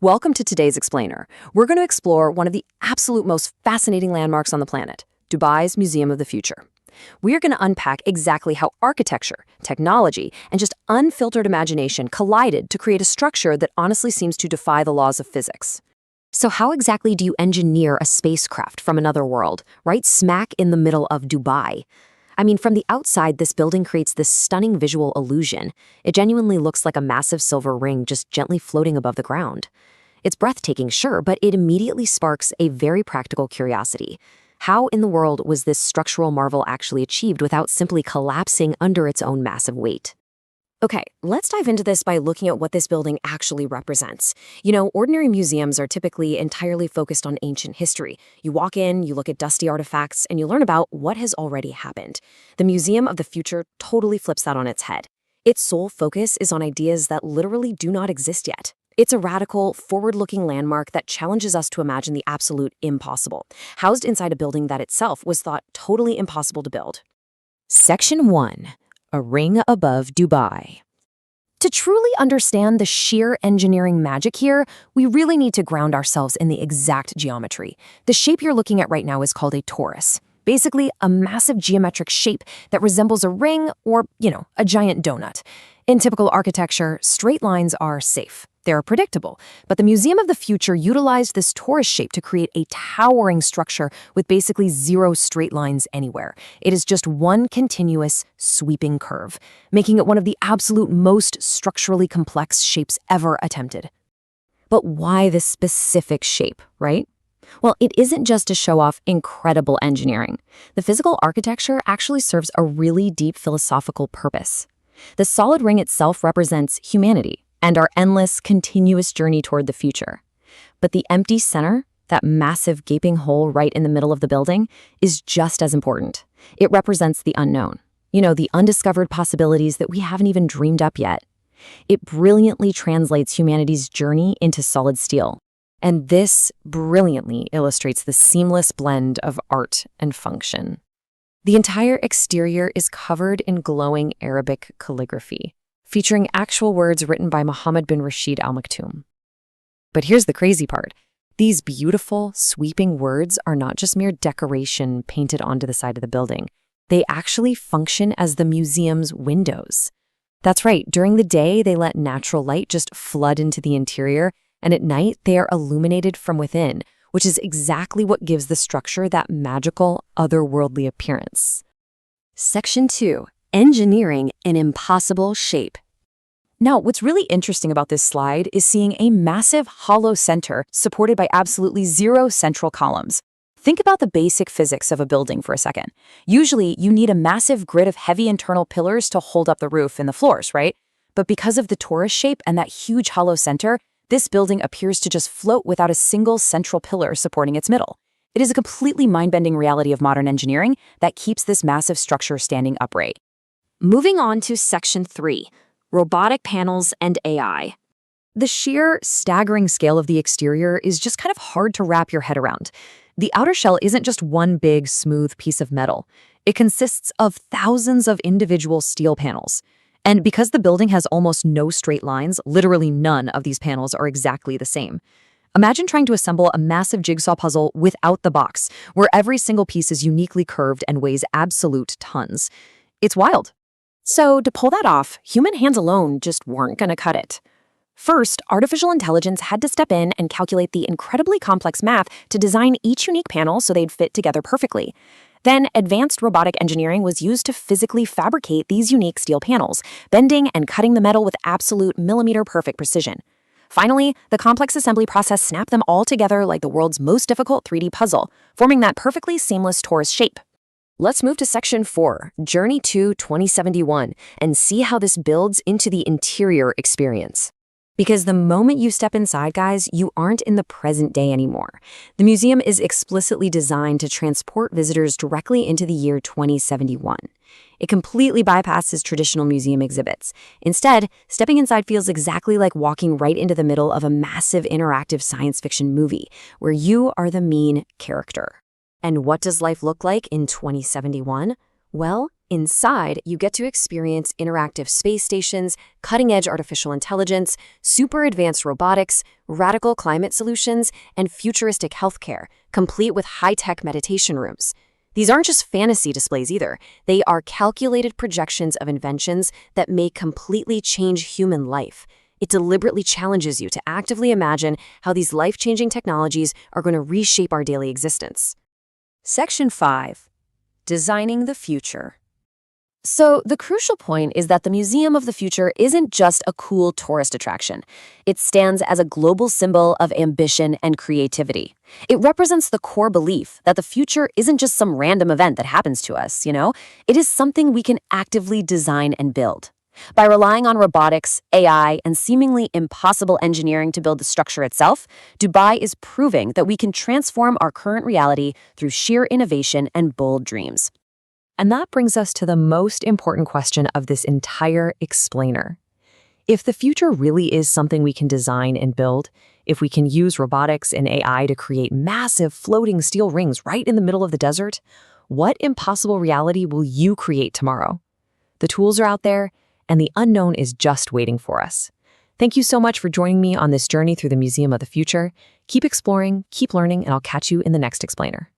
Welcome to today's Explainer. We're going to explore one of the absolute most fascinating landmarks on the planet, Dubai's Museum of the Future. We are going to unpack exactly how architecture, technology, and just unfiltered imagination collided to create a structure that honestly seems to defy the laws of physics. So how exactly do you engineer a spacecraft from another world, right smack in the middle of Dubai? I mean, from the outside, this building creates this stunning visual illusion. It genuinely looks like a massive silver ring just gently floating above the ground. It's breathtaking, sure, but it immediately sparks a very practical curiosity. How in the world was this structural marvel actually achieved without simply collapsing under its own massive weight? Okay, let's dive into this by looking at what this building actually represents. Ordinary museums are typically entirely focused on ancient history. You walk in, you look at dusty artifacts, and you learn about what has already happened. The Museum of the Future totally flips that on its head. Its sole focus is on ideas that literally do not exist yet. It's a radical, forward-looking landmark that challenges us to imagine the absolute impossible, housed inside a building that itself was thought totally impossible to build. Section 1. A ring above Dubai. To truly understand the sheer engineering magic here, we really need to ground ourselves in the exact geometry. The shape you're looking at right now is called a torus. Basically, a massive geometric shape that resembles a ring or, a giant donut. In typical architecture, straight lines are safe. They're predictable, but the Museum of the Future utilized this torus shape to create a towering structure with basically zero straight lines anywhere. It is just one continuous, sweeping curve, making it one of the absolute most structurally complex shapes ever attempted. But why this specific shape, right? Well, it isn't just to show off incredible engineering. The physical architecture actually serves a really deep philosophical purpose. The solid ring itself represents humanity and our endless, continuous journey toward the future. But the empty center, that massive gaping hole right in the middle of the building, is just as important. It represents the unknown, the undiscovered possibilities that we haven't even dreamed up yet. It brilliantly translates humanity's journey into solid steel. And this brilliantly illustrates the seamless blend of art and function. The entire exterior is covered in glowing Arabic calligraphy, featuring actual words written by Mohammed bin Rashid Al Maktoum. But here's the crazy part. These beautiful, sweeping words are not just mere decoration painted onto the side of the building. They actually function as the museum's windows. That's right, during the day, they let natural light just flood into the interior, and at night, they are illuminated from within, which is exactly what gives the structure that magical, otherworldly appearance. Section 2. Engineering an impossible shape. Now, what's really interesting about this slide is seeing a massive hollow center supported by absolutely zero central columns. Think about the basic physics of a building for a second. Usually, you need a massive grid of heavy internal pillars to hold up the roof and the floors, right? But because of the torus shape and that huge hollow center, this building appears to just float without a single central pillar supporting its middle. It is a completely mind-bending reality of modern engineering that keeps this massive structure standing upright. Moving on to Section 3, Robotic Panels and AI. The sheer, staggering scale of the exterior is just kind of hard to wrap your head around. The outer shell isn't just one big, smooth piece of metal. It consists of thousands of individual steel panels. And because the building has almost no straight lines, literally none of these panels are exactly the same. Imagine trying to assemble a massive jigsaw puzzle without the box, where every single piece is uniquely curved and weighs absolute tons. It's wild. So to pull that off, human hands alone just weren't going to cut it. First, artificial intelligence had to step in and calculate the incredibly complex math to design each unique panel so they'd fit together perfectly. Then, advanced robotic engineering was used to physically fabricate these unique steel panels, bending and cutting the metal with absolute millimeter-perfect precision. Finally, the complex assembly process snapped them all together like the world's most difficult 3D puzzle, forming that perfectly seamless torus shape. Let's move to Section 4, Journey to 2071, and see how this builds into the interior experience. Because the moment you step inside, guys, you aren't in the present day anymore. The museum is explicitly designed to transport visitors directly into the year 2071. It completely bypasses traditional museum exhibits. Instead, stepping inside feels exactly like walking right into the middle of a massive interactive science fiction movie, where you are the main character. And what does life look like in 2071? Well, Inside, you get to experience interactive space stations, cutting-edge artificial intelligence, super advanced robotics, radical climate solutions, and futuristic healthcare, complete with high-tech meditation rooms. These aren't just fantasy displays either. They are calculated projections of inventions that may completely change human life. It deliberately challenges you to actively imagine how these life-changing technologies are going to reshape our daily existence. Section 5. Designing the Future. So, the crucial point is that the Museum of the Future isn't just a cool tourist attraction. It stands as a global symbol of ambition and creativity. It represents the core belief that the future isn't just some random event that happens to us, It is something we can actively design and build. By relying on robotics, AI, and seemingly impossible engineering to build the structure itself, Dubai is proving that we can transform our current reality through sheer innovation and bold dreams. And that brings us to the most important question of this entire explainer. If the future really is something we can design and build, if we can use robotics and AI to create massive floating steel rings right in the middle of the desert, what impossible reality will you create tomorrow? The tools are out there, and the unknown is just waiting for us. Thank you so much for joining me on this journey through the Museum of the Future. Keep exploring, keep learning, and I'll catch you in the next explainer.